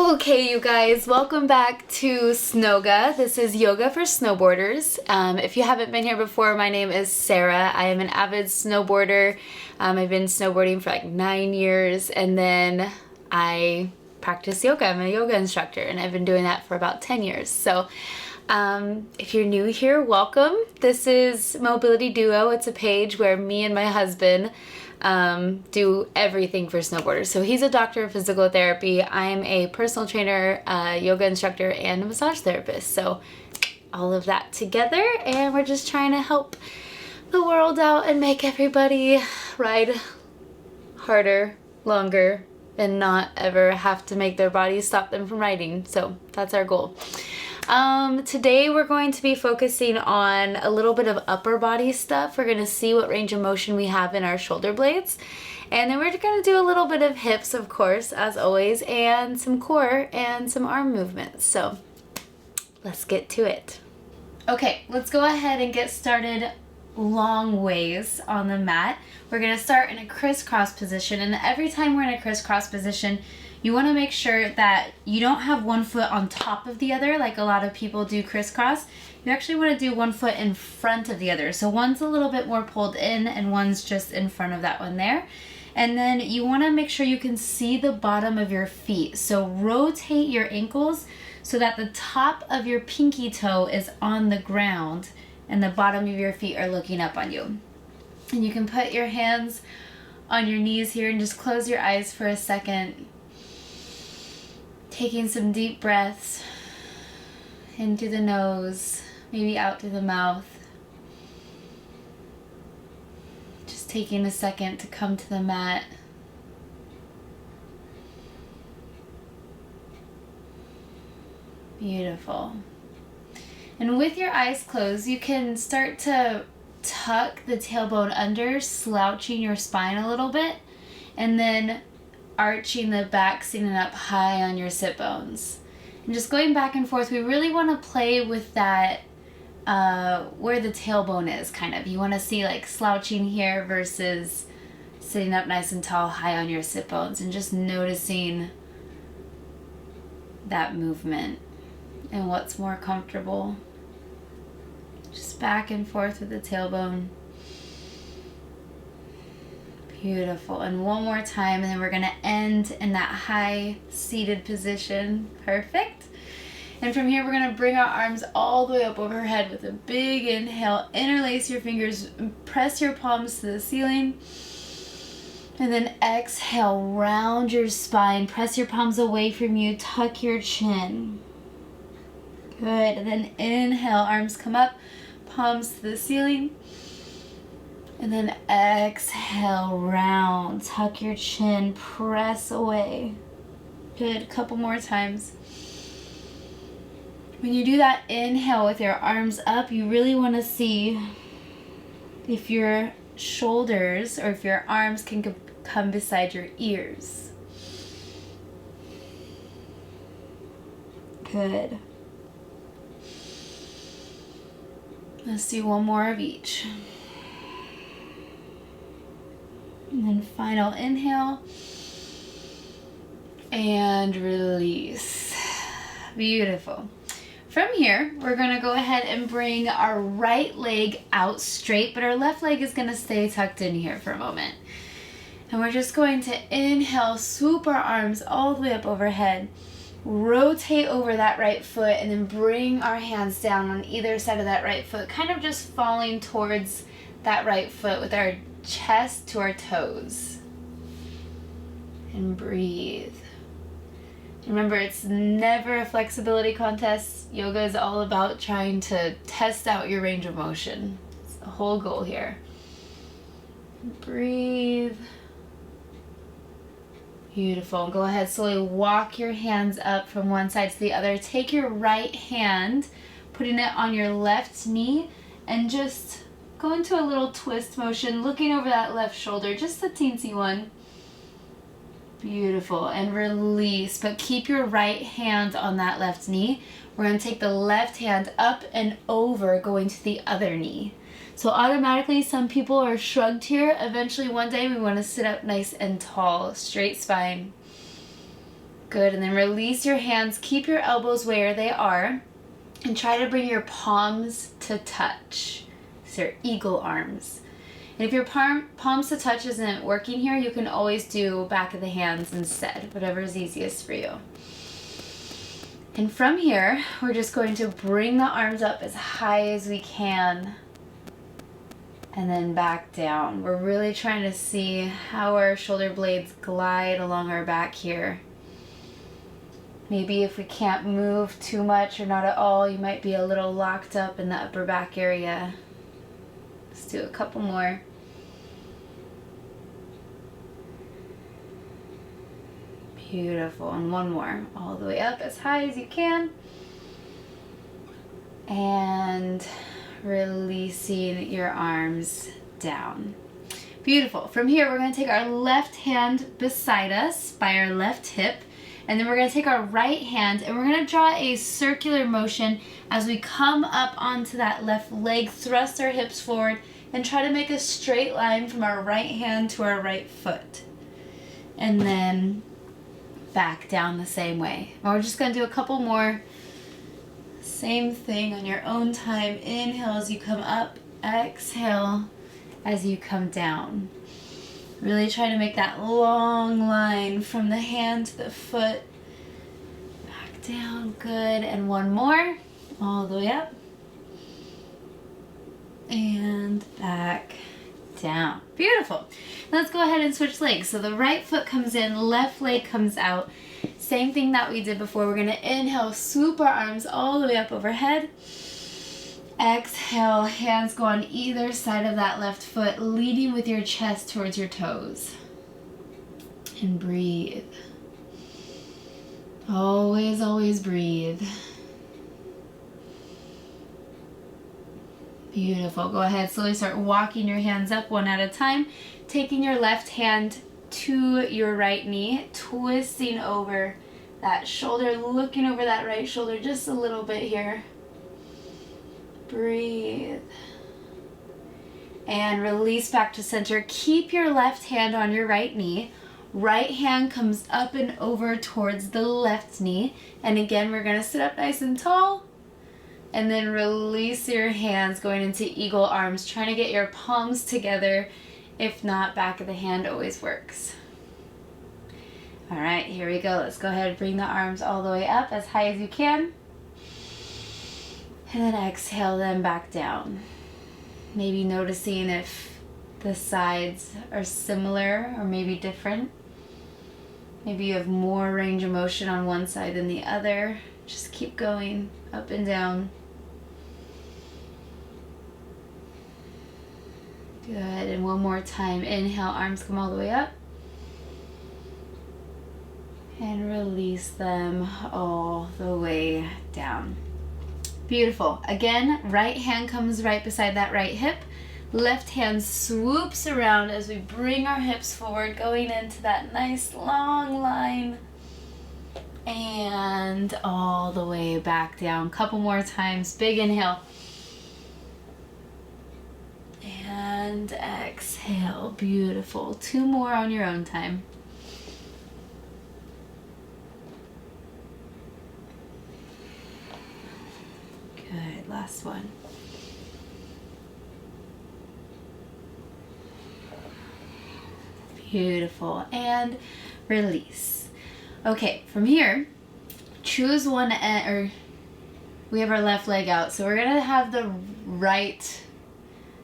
Okay, you guys, welcome back to Snoga. This is yoga for snowboarders. If you haven't been here before, my name is Sarah. I am an avid snowboarder. I've been snowboarding for like 9 years, and then I practice yoga. I'm a yoga instructor, and I've been doing that for about 10 years. So if you're new here, welcome. This is Mobility Duo. It's a page where me and my husband do everything for snowboarders. So he's a doctor of physical therapy. I am a personal trainer, yoga instructor, and a massage therapist. So all of that together, and we're just trying to help the world out and make everybody ride harder, longer, and not ever have to make their bodies stop them from riding. So that's our goal. Today we're going to be focusing on a little bit of upper body stuff. We're going to see what range of motion we have in our shoulder blades. And then we're going to do a little bit of hips, of course, as always, and some core and some arm movements. So let's get to it. Okay, let's go ahead and get started long ways on the mat. We're going to start in a crisscross position, and every time we're in a crisscross position, you want to make sure that you don't have one foot on top of the other like a lot of people do crisscross. You actually want to do one foot in front of the other. So one's a little bit more pulled in and one's just in front of that one there. And then you want to make sure you can see the bottom of your feet. So rotate your ankles so that the top of your pinky toe is on the ground and the bottom of your feet are looking up on you. And you can put your hands on your knees here and just close your eyes for a second. Taking some deep breaths in through the nose, maybe out through the mouth. Just taking a second to come to the mat. Beautiful. And with your eyes closed, you can start to tuck the tailbone under, slouching your spine a little bit, and then arching the back, sitting up high on your sit bones. And just going back and forth, we really want to play with that where the tailbone is, kind of. You want to see like slouching here versus sitting up nice and tall, high on your sit bones, and just noticing that movement and what's more comfortable. Just back and forth with the tailbone. Beautiful. And one more time, and then we're going to end in that high seated position. Perfect. And from here, we're going to bring our arms all the way up overhead with a big inhale. Interlace your fingers, press your palms to the ceiling. And then exhale, round your spine, press your palms away from you, tuck your chin. Good. And then inhale, arms come up, palms to the ceiling. And then exhale, round, tuck your chin, press away. Good, a couple more times. When you do that inhale with your arms up, you really want to see if your shoulders or if your arms can come beside your ears. Good. Let's do one more of each. And then final inhale and release. Beautiful. From here, we're going to go ahead and bring our right leg out straight, but our left leg is going to stay tucked in here for a moment. And we're just going to inhale, swoop our arms all the way up overhead, rotate over that right foot, and then bring our hands down on either side of that right foot, kind of just falling towards that right foot with our chest to our toes. And breathe. Remember, it's never a flexibility contest. Yoga is all about trying to test out your range of motion. It's the whole goal here. Breathe. Beautiful. Go ahead, slowly walk your hands up from one side to the other. Take your right hand, putting it on your left knee, and just go into a little twist motion, looking over that left shoulder, just a teensy one. Beautiful. And release, but keep your right hand on that left knee. We're going to take the left hand up and over, going to the other knee. So automatically, some people are shrugged here. Eventually, one day, we want to sit up nice and tall, straight spine. Good, and then release your hands. Keep your elbows where they are and try to bring your palms to touch. These are eagle arms. And if your palms to touch isn't working here, you can always do back of the hands instead, whatever is easiest for you. And from here, we're just going to bring the arms up as high as we can and then back down. We're really trying to see how our shoulder blades glide along our back here. Maybe if we can't move too much or not at all, you might be a little locked up in the upper back area. Let's do a couple more. Beautiful, and one more, all the way up as high as you can. And releasing your arms down. Beautiful. From here, we're going to take our left hand beside us by our left hip, and then we're going to take our right hand and we're going to draw a circular motion as we come up onto that left leg, thrust our hips forward, and try to make a straight line from our right hand to our right foot. And then back down the same way. And we're just going to do a couple more. Same thing on your own time. Inhale as you come up, exhale as you come down. Really try to make that long line from the hand to the foot. Back down, good. And one more, all the way up. And back down. Beautiful. Let's go ahead and switch legs. So the right foot comes in, left leg comes out. Same thing that we did before. We're going to inhale, swoop our arms all the way up overhead. Exhale, hands go on either side of that left foot, leading with your chest towards your toes. And breathe. Always, always breathe. Beautiful. Go ahead, slowly start walking your hands up one at a time, taking your left hand to your right knee, twisting over that shoulder, looking over that right shoulder just a little bit here. Breathe. And release back to center. Keep your left hand on your right knee. Right hand comes up and over towards the left knee. And again, we're going to sit up nice and tall. And then release your hands going into eagle arms, trying to get your palms together. If not, back of the hand always works. All right, here we go. Let's go ahead and bring the arms all the way up as high as you can. And then exhale them back down. Maybe noticing if the sides are similar or maybe different. Maybe you have more range of motion on one side than the other. Just keep going up and down. Good, and one more time. Inhale, arms come all the way up. And release them all the way down. Beautiful. Again, right hand comes right beside that right hip. Left hand swoops around as we bring our hips forward, going into that nice long line. And all the way back down. Couple more times. Big inhale. And exhale. Beautiful. Two more on your own time. Good. Last one. Beautiful. And release. Okay, from here, choose one end, or we have our left leg out, so we're gonna have the right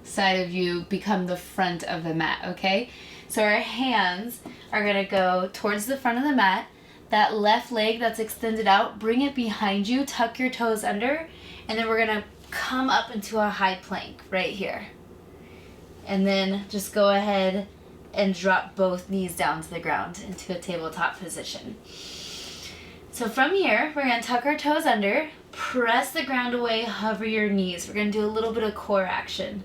side of you become the front of the mat, okay? So our hands are gonna go towards the front of the mat. That left leg that's extended out, bring it behind you, tuck your toes under, and then we're gonna come up into a high plank right here. And then just go ahead and drop both knees down to the ground into a tabletop position. So from here, we're gonna tuck our toes under, press the ground away, hover your knees. We're gonna do a little bit of core action.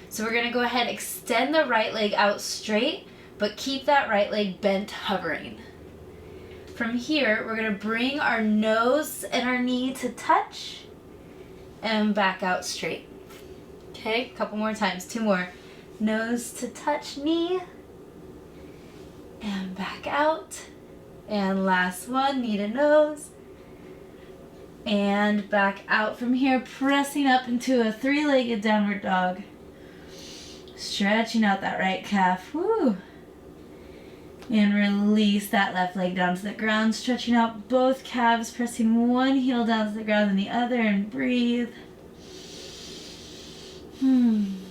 So we're gonna go ahead, extend the right leg out straight, but keep that right leg bent, hovering. From here, we're gonna bring our nose and our knee to touch and back out straight. Okay, a couple more times, two more. Nose to touch knee and back out And last one, knee to nose. And back out from here, pressing up into a three-legged downward dog. Stretching out that right calf. Woo! And release that left leg down to the ground, stretching out both calves, pressing one heel down to the ground and the other, and breathe.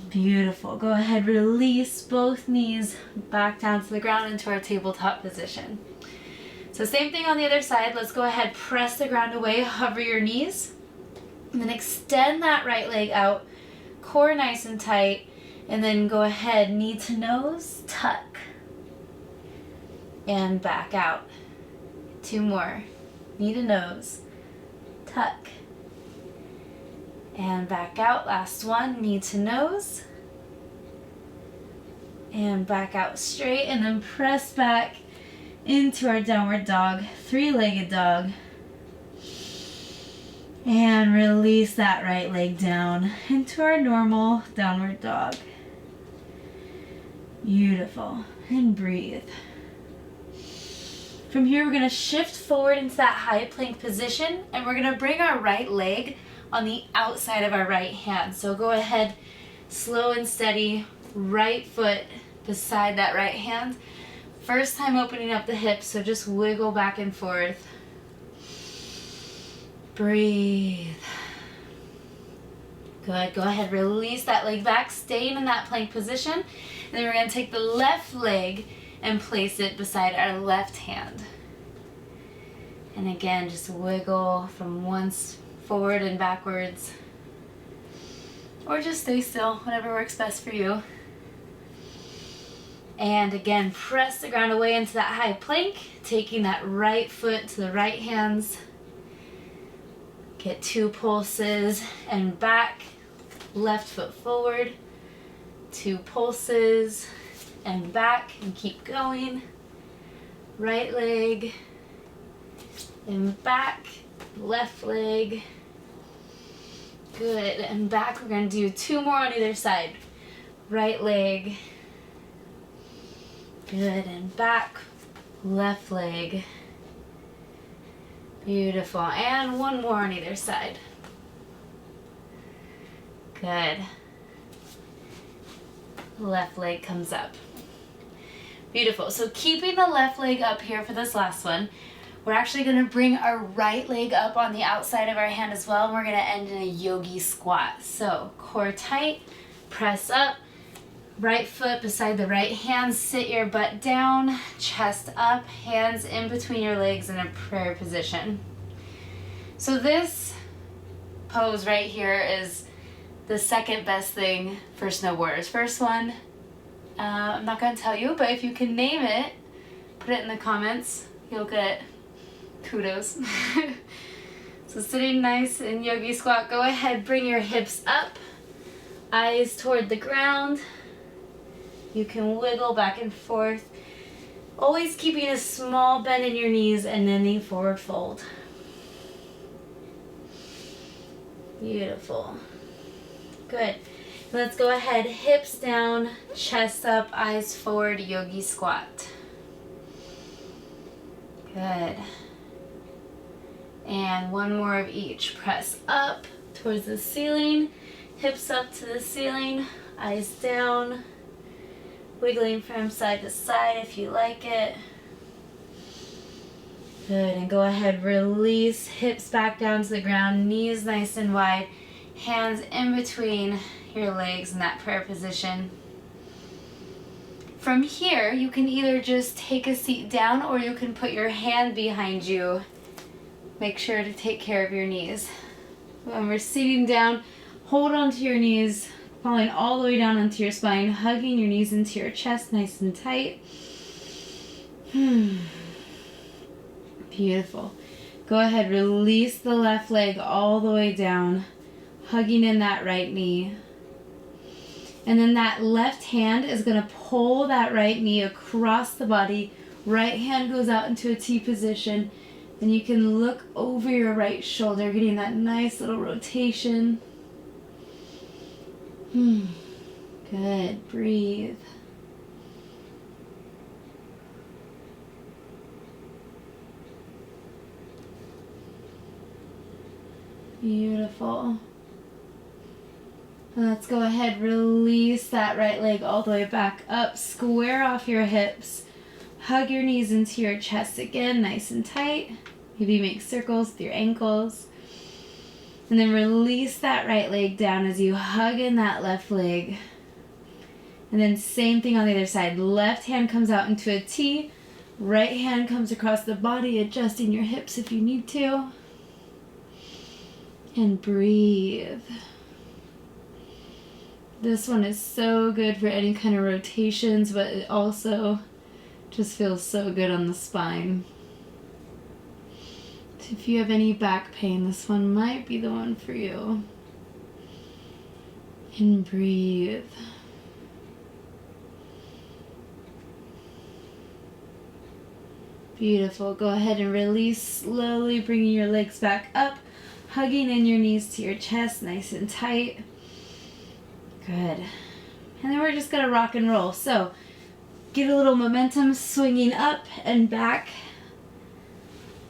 Beautiful. Go ahead, release both knees back down to the ground into our tabletop position. So same thing on the other side. Let's go ahead, press the ground away, hover your knees, and then extend that right leg out, core nice and tight, and then go ahead, knee to nose, tuck. And back out. Two more. Knee to nose. Tuck. And back out. Last one. Knee to nose. And back out straight. And then press back into our downward dog. Three-legged dog. And release that right leg down into our normal downward dog. Beautiful. And breathe. From here, we're going to shift forward into that high plank position, and we're going to bring our right leg on the outside of our right hand. So go ahead, slow and steady, right foot beside that right hand. First time opening up the hips, so just wiggle back and forth. Breathe. Good. Go ahead, release that leg back, staying in that plank position. And then we're going to take the left leg and place it beside our left hand. And again, just wiggle from once forward and backwards. Or just stay still, whatever works best for you. And again, press the ground away into that high plank, taking that right foot to the right hands. Get 2 pulses and back, left foot forward, 2 pulses, and back, and keep going. Right leg and back, left leg. Good, and back. We're going to do 2 more on either side. Right leg. Good, and back, left leg. Beautiful, and 1 more on either side. Good. Left leg comes up. Beautiful. So keeping the left leg up here for this last one, we're actually going to bring our right leg up on the outside of our hand as well, and we're going to end in a yogi squat. So core tight, press up, right foot beside the right hand, sit your butt down, chest up, hands in between your legs in a prayer position. So this pose right here is the second best thing for snowboarders. First one, I'm not going to tell you, but if you can name it, put it in the comments. You'll get kudos. So sitting nice in yogi squat, go ahead, bring your hips up, eyes toward the ground. You can wiggle back and forth, always keeping a small bend in your knees and then the forward fold. Beautiful. Good. Let's go ahead, hips down, chest up, eyes forward, yogi squat. Good. And 1 more of each. Press up towards the ceiling, hips up to the ceiling, eyes down, wiggling from side to side if you like it. Good, and go ahead, release, hips back down to the ground, knees nice and wide, hands in between your legs in that prayer position. From here, you can either just take a seat down or you can put your hand behind you. Make sure to take care of your knees. When we're sitting down, hold onto your knees, falling all the way down onto your spine, hugging your knees into your chest nice and tight. Beautiful. Go ahead, release the left leg all the way down, hugging in that right knee. And then that left hand is going to pull that right knee across the body. Right hand goes out into a T position. And you can look over your right shoulder, getting that nice little rotation. Good. Breathe. Beautiful. Let's go ahead, release that right leg all the way back up, square off your hips, hug your knees into your chest again, nice and tight. Maybe make circles with your ankles. And then release that right leg down as you hug in that left leg. And then same thing on the other side. Left hand comes out into a T, right hand comes across the body, adjusting your hips if you need to. And breathe. This one is so good for any kind of rotations, but it also just feels so good on the spine. So if you have any back pain, this one might be the one for you. And breathe. Beautiful. Go ahead and release slowly, bringing your legs back up, hugging in your knees to your chest, nice and tight. Good. And then we're just going to rock and roll. So get a little momentum, swinging up and back.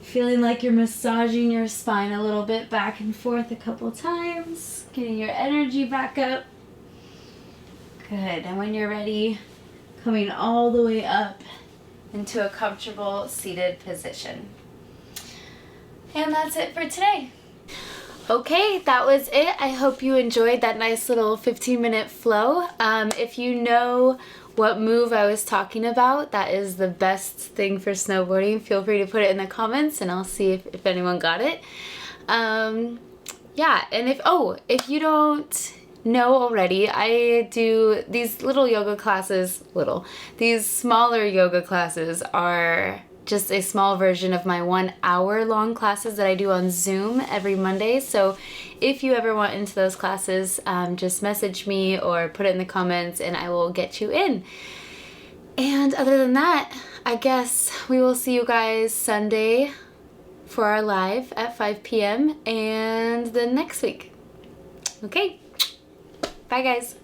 Feeling like you're massaging your spine a little bit back and forth a couple times. Getting your energy back up. Good. And when you're ready, coming all the way up into a comfortable seated position. And that's it for today. Okay, that was it. I hope you enjoyed that nice little 15-minute flow. If you know what move I was talking about, that is the best thing for snowboarding, feel free to put it in the comments and I'll see if anyone got it. Yeah, and if you don't know already, I do these little yoga classes, these smaller yoga classes are just a small version of my 1 hour long classes that I do on Zoom every Monday. So if you ever want into those classes, just message me or put it in the comments and I will get you in. And other than that, I guess we will see you guys Sunday for our live at 5 p.m. and then next week. Okay, bye guys.